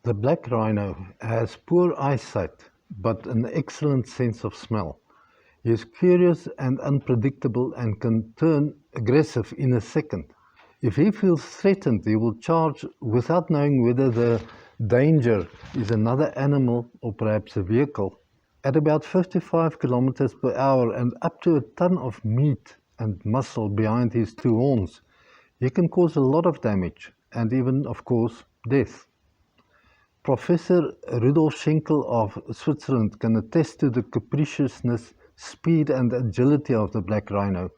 The black rhino has poor eyesight, but an excellent sense of smell. He is curious and unpredictable and can turn aggressive in a second. If he feels threatened, he will charge without knowing whether the danger is another animal or perhaps a vehicle. At about 55 kilometers per hour and up to a ton of meat and muscle behind his two horns, he can cause a lot of damage and even, of course, death. Professor Rudolf Schenkel of Switzerland can attest to the capriciousness, speed and agility of the black rhino.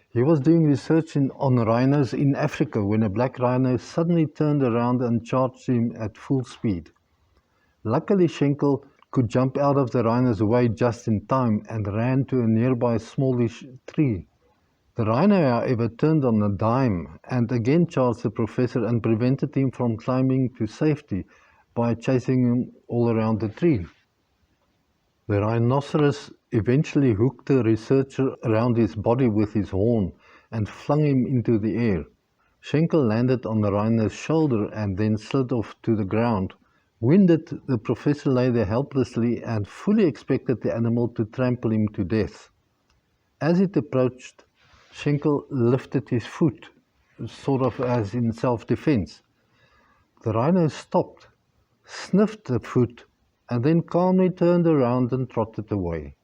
He was doing research on rhinos in Africa when a black rhino suddenly turned around and charged him at full speed. Luckily, Schenkel could jump out of the rhino's way just in time and ran to a nearby smallish tree. The rhino, however, turned on a dime and again charged the professor and prevented him from climbing to safety by chasing him all around the tree. The rhinoceros eventually hooked the researcher around his body with his horn and flung him into the air. Schenkel landed on the rhino's shoulder and then slid off to the ground. Winded, the professor lay there helplessly and fully expected the animal to trample him to death. As it approached, Schenkel lifted his foot, sort of as in self-defense. The rhino stopped, sniffed the foot, and then calmly turned around and trotted away.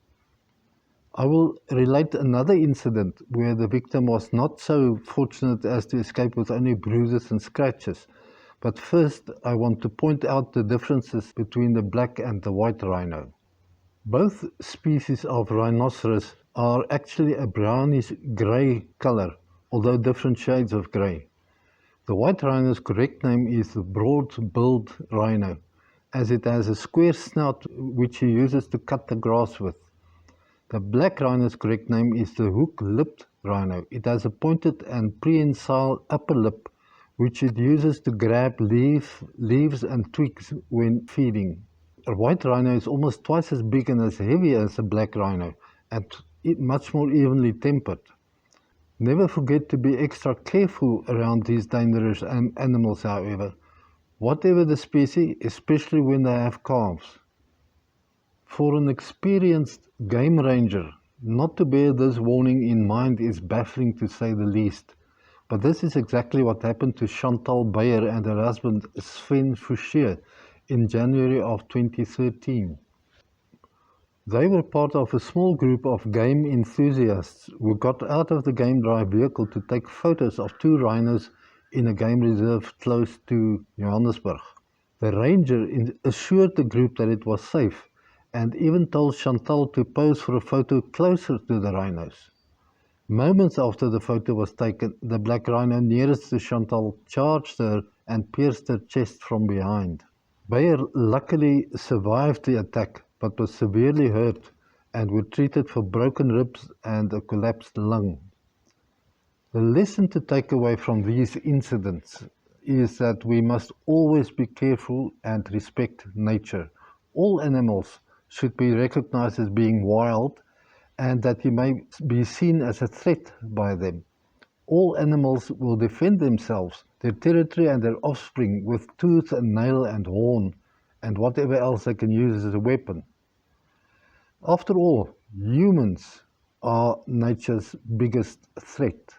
I will relate another incident where the victim was not so fortunate as to escape with only bruises and scratches. But first, I want to point out the differences between the black and the white rhino. Both species of rhinoceros are actually a brownish-grey color, although different shades of grey. The white rhino's correct name is the broad-billed rhino, as it has a square snout which he uses to cut the grass with. The black rhino's correct name is the hook-lipped rhino. It has a pointed and prehensile upper lip which it uses to grab leaves and twigs when feeding. A white rhino is almost twice as big and as heavy as a black rhino and much more evenly tempered. Never forget to be extra careful around these dangerous animals, however, whatever the species, especially when they have calves. For an experienced game ranger, not to bear this warning in mind is baffling to say the least. But this is exactly what happened to Chantel Beyer and her husband Sven Fouche in January of 2013. They were part of a small group of game enthusiasts who got out of the game drive vehicle to take photos of two rhinos in a game reserve close to Johannesburg. The ranger assured the group that it was safe and even told Chantel to pose for a photo closer to the rhinos. Moments after the photo was taken, the black rhino nearest to Chantel charged her and pierced her chest from behind. Beyer luckily survived the attack but was severely hurt and was treated for broken ribs and a collapsed lung. The lesson to take away from these incidents is that we must always be careful and respect nature. All animals should be recognized as being wild and that you may be seen as a threat by them. All animals will defend themselves, their territory and their offspring with tooth and nail and horn and whatever else they can use as a weapon. After all, humans are nature's biggest threat.